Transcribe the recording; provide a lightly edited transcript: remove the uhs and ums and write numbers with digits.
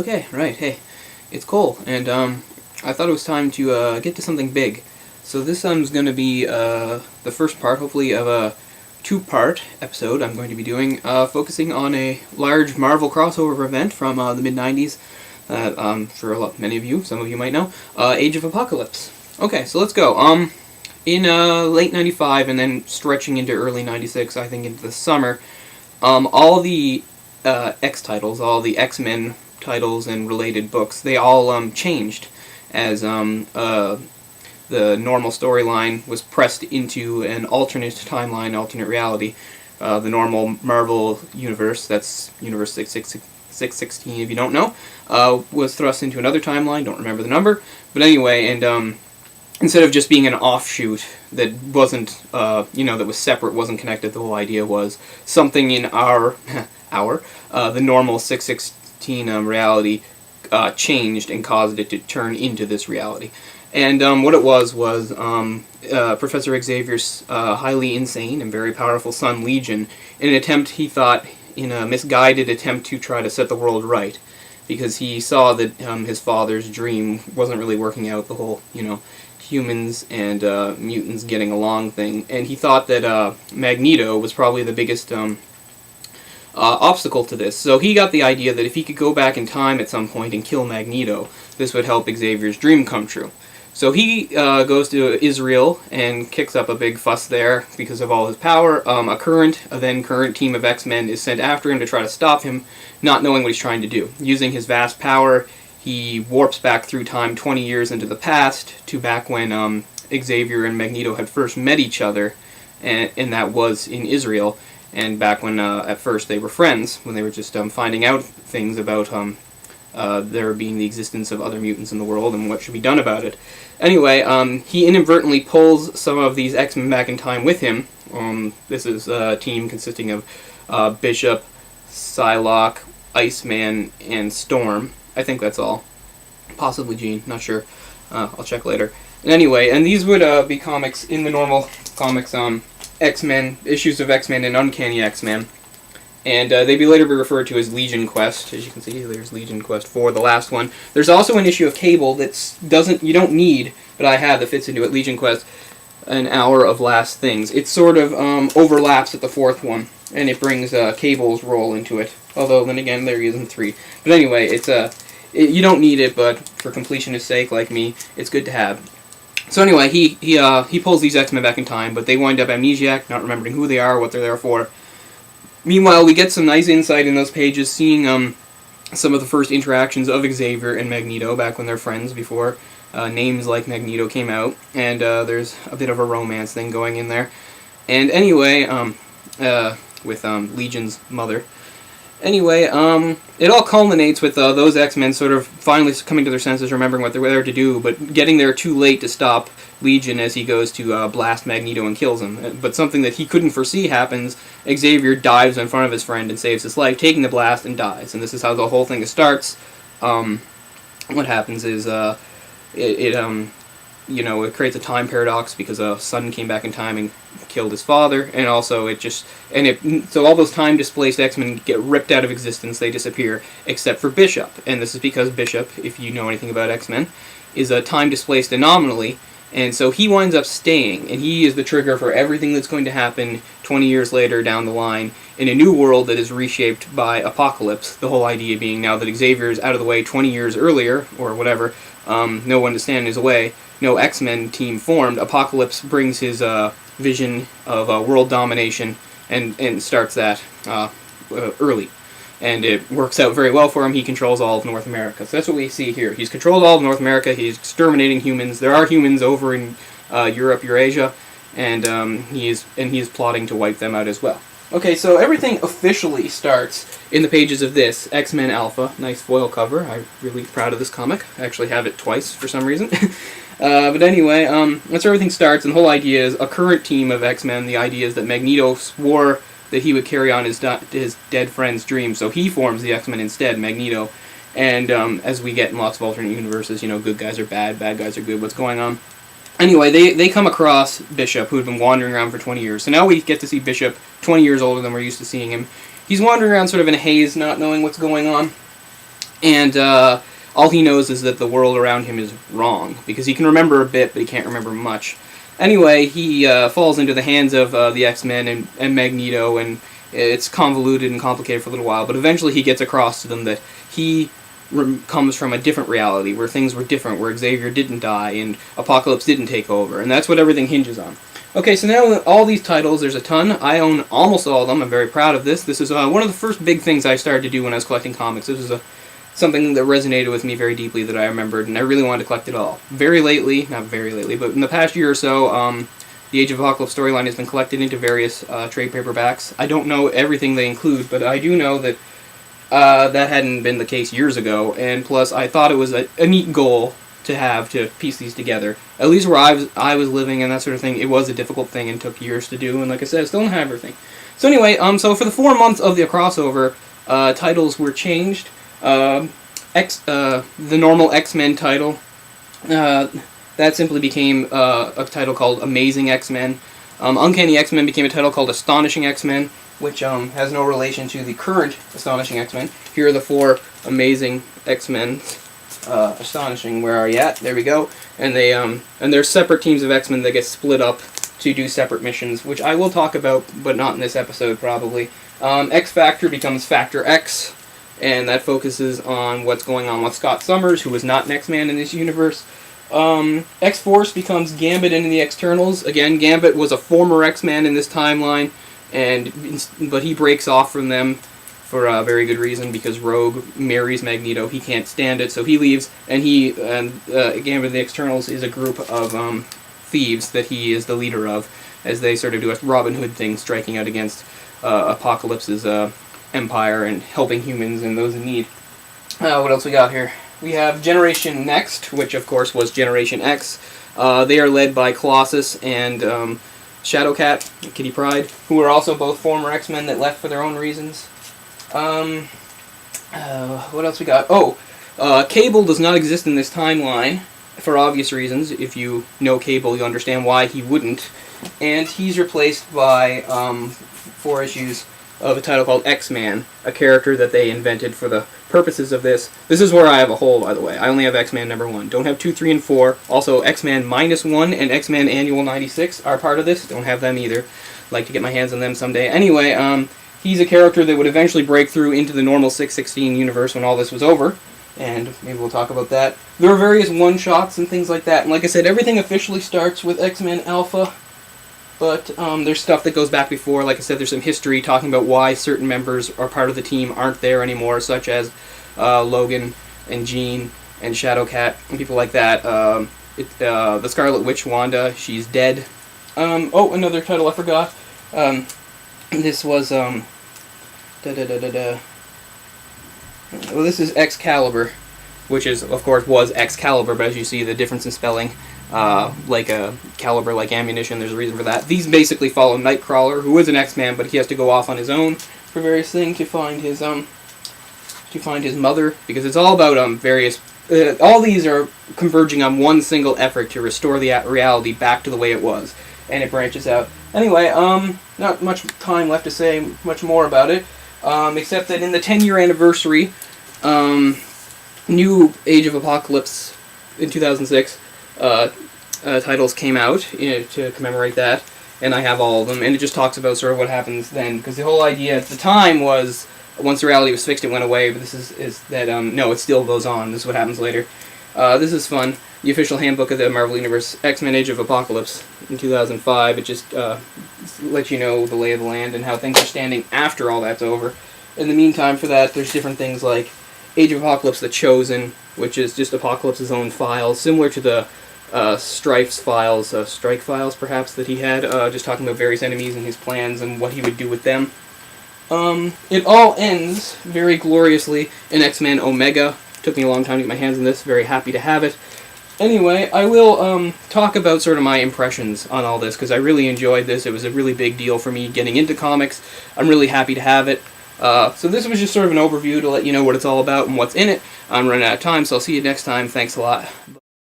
Okay, right, hey, it's Cole, and I thought it was time to get to something big. So this is going to be the first part, hopefully, of a two-part episode I'm going to be doing, focusing on a large Marvel crossover event from the mid-90s that, for many of you, some of you might know, Age of Apocalypse. Okay, so let's go. In late 95 and then stretching into early 96, I think into the summer, all the X titles, all the X-Men titles and related books, they all changed as the normal storyline was pressed into an alternate timeline, alternate reality. The normal Marvel universe, that's Universe 616 if you don't know, was thrust into another timeline, don't remember the number, but anyway, and instead of just being an offshoot that wasn't, that was separate, wasn't connected, the whole idea was something in the normal 616 reality changed and caused it to turn into this reality. And what it was Professor Xavier's highly insane and very powerful son Legion, in an attempt, he thought, in a misguided attempt to try to set the world right, because he saw that his father's dream wasn't really working out, the whole, humans and mutants getting along thing, and he thought that Magneto was probably the biggest obstacle to this. So he got the idea that if he could go back in time at some point and kill Magneto, this would help Xavier's dream come true. So he goes to Israel and kicks up a big fuss there because of all his power. A then current team of X-Men is sent after him to try to stop him, not knowing what he's trying to do. Using his vast power, he warps back through time 20 years into the past to back when Xavier and Magneto had first met each other, and that was in Israel, and back when at first they were friends, when they were just finding out things about there being the existence of other mutants in the world and what should be done about it. Anyway, he inadvertently pulls some of these X-Men back in time with him. This is a team consisting of Bishop, Psylocke, Iceman, and Storm. I think that's all. Possibly Jean, not sure. I'll check later. And anyway, and these would be comics in the normal comics, X-Men, issues of X-Men and Uncanny X-Men. And they'd be later be referred to as Legion Quest. As you can see, there's Legion Quest 4, the last one. There's also an issue of Cable you don't need, but I have, that fits into it, Legion Quest, An Hour of Last Things. It sort of overlaps at the fourth one, and it brings Cable's role into it. Although, then again, there he is in 3. But anyway, you don't need it, but for completionist's sake, like me, it's good to have. So anyway, he pulls these X-Men back in time, but they wind up amnesiac, not remembering who they are, what they're there for. Meanwhile, we get some nice insight in those pages, seeing some of the first interactions of Xavier and Magneto back when they're friends, before names like Magneto came out, and there's a bit of a romance thing going in there. And anyway, with Legion's mother. Anyway, it all culminates with those X-Men sort of finally coming to their senses, remembering what they were there to do, but getting there too late to stop Legion as he goes to blast Magneto and kills him. But something that he couldn't foresee happens. Xavier dives in front of his friend and saves his life, taking the blast, and dies. And this is how the whole thing starts. What happens is it creates a time paradox because a son came back in time and killed his father, and also so all those time displaced X-Men get ripped out of existence. They disappear, except for Bishop, and this is because Bishop, if you know anything about X-Men, is a time displaced anomaly, and so he winds up staying, and he is the trigger for everything that's going to happen 20 years later down the line in a new world that is reshaped by Apocalypse. The whole idea being, now that Xavier is out of the way 20 years earlier, or whatever, no one to stand in his way, no X-Men team formed, Apocalypse brings his vision of world domination and starts that early. And it works out very well for him. He controls all of North America. So that's what we see here. He's controlled all of North America. He's exterminating humans. There are humans over in Europe, Eurasia, and he is plotting to wipe them out as well. Okay, so everything officially starts in the pages of this, X-Men Alpha. Nice foil cover. I'm really proud of this comic. I actually have it twice for some reason. But anyway, that's where everything starts, and the whole idea is a current team of X-Men. The idea is that Magneto swore that he would carry on his dead friend's dream, so he forms the X-Men instead, Magneto. And as we get in lots of alternate universes, good guys are bad guys are good, what's going on? Anyway, they come across Bishop, who had been wandering around for 20 years. So now we get to see Bishop, 20 years older than we're used to seeing him. He's wandering around sort of in a haze, not knowing what's going on. and all he knows is that the world around him is wrong, because he can remember a bit, but he can't remember much. Anyway, he falls into the hands of the X-Men and Magneto, and it's convoluted and complicated for a little while, but eventually he gets across to them that he comes from a different reality, where things were different, where Xavier didn't die, and Apocalypse didn't take over, and that's what everything hinges on. Okay, so now all these titles, there's a ton. I own almost all of them. I'm very proud of this. This is one of the first big things I started to do when I was collecting comics. This was something that resonated with me very deeply that I remembered, and I really wanted to collect it all. Very lately, not very lately, but in the past year or so, the Age of Apocalypse storyline has been collected into various trade paperbacks. I don't know everything they include, but I do know that that hadn't been the case years ago, and plus I thought it was a neat goal to have to piece these together. At least where I was living and that sort of thing, it was a difficult thing and took years to do, and like I said, I still don't have everything. So anyway, so for the 4 months of the crossover, titles were changed. The normal X-Men title, that simply became a title called Amazing X-Men. Uncanny X-Men became a title called Astonishing X-Men, which has no relation to the current Astonishing X-Men. Here are the 4 Amazing X-Men. Astonishing, where are you at? There we go. And they and there's separate teams of X-Men that get split up to do separate missions, which I will talk about, but not in this episode probably. X-Factor becomes Factor X, and that focuses on what's going on with Scott Summers, who was not an X-Man in this universe. X-Force becomes Gambit in the Externals. Again, Gambit was a former X-Man in this timeline, but he breaks off from them for a very good reason, because Rogue marries Magneto. He can't stand it, so he leaves, and Gambit in the Externals is a group of thieves that he is the leader of, as they sort of do a Robin Hood thing, striking out against Apocalypse's empire and helping humans and those in need. What else we got here? We have Generation Next, which of course was Generation X. They are led by Colossus and Shadowcat, Kitty Pryde, who are also both former X-Men that left for their own reasons. What else we got? Cable does not exist in this timeline, for obvious reasons. If you know Cable, you'll understand why he wouldn't. And he's replaced by 4 issues of a title called X-Man, a character that they invented for the purposes of this. This is where I have a hole, by the way. I only have X-Man #1. Don't have 2, 3, and 4. Also, X-Man -1 and X-Man Annual 96 are part of this. Don't have them either. Like to get my hands on them someday. Anyway, he's a character that would eventually break through into the normal 616 universe when all this was over, and maybe we'll talk about that. There are various one-shots and things like that, and like I said, everything officially starts with X-Men Alpha, but there's stuff that goes back before. Like I said, there's some history talking about why certain members or part of the team aren't there anymore, such as Logan and Jean and Shadowcat and people like that. The Scarlet Witch, Wanda, she's dead. Another title I forgot. This was, well, this is Excalibur, which is, of course, was Excalibur, but as you see, the difference in spelling, like a caliber, like ammunition, there's a reason for that. These basically follow Nightcrawler, who is an X-Man, but he has to go off on his own for various things to find his mother, because it's all about, various, all these are converging on one single effort to restore the reality back to the way it was, and it branches out. Anyway, not much time left to say much more about it, except that in the 10-year anniversary, new Age of Apocalypse in 2006 titles came out to commemorate that, and I have all of them, and it just talks about sort of what happens then, because the whole idea at the time was, once the reality was fixed, it went away, but this is that, no, it still goes on. This is what happens later. This is fun. The official handbook of the Marvel Universe, X-Men Age of Apocalypse in 2005. It just lets you know the lay of the land and how things are standing after all that's over. In the meantime, for that, there's different things like Age of Apocalypse The Chosen, which is just Apocalypse's own files, similar to the Strife's files, Strike files perhaps, that he had, just talking about various enemies and his plans and what he would do with them. It all ends very gloriously in X-Men Omega. Took me a long time to get my hands on this, very happy to have it. Anyway, I will talk about sort of my impressions on all this, because I really enjoyed this. It was a really big deal for me getting into comics. I'm really happy to have it. So this was just sort of an overview to let you know what it's all about and what's in it. I'm running out of time, so I'll see you next time. Thanks a lot.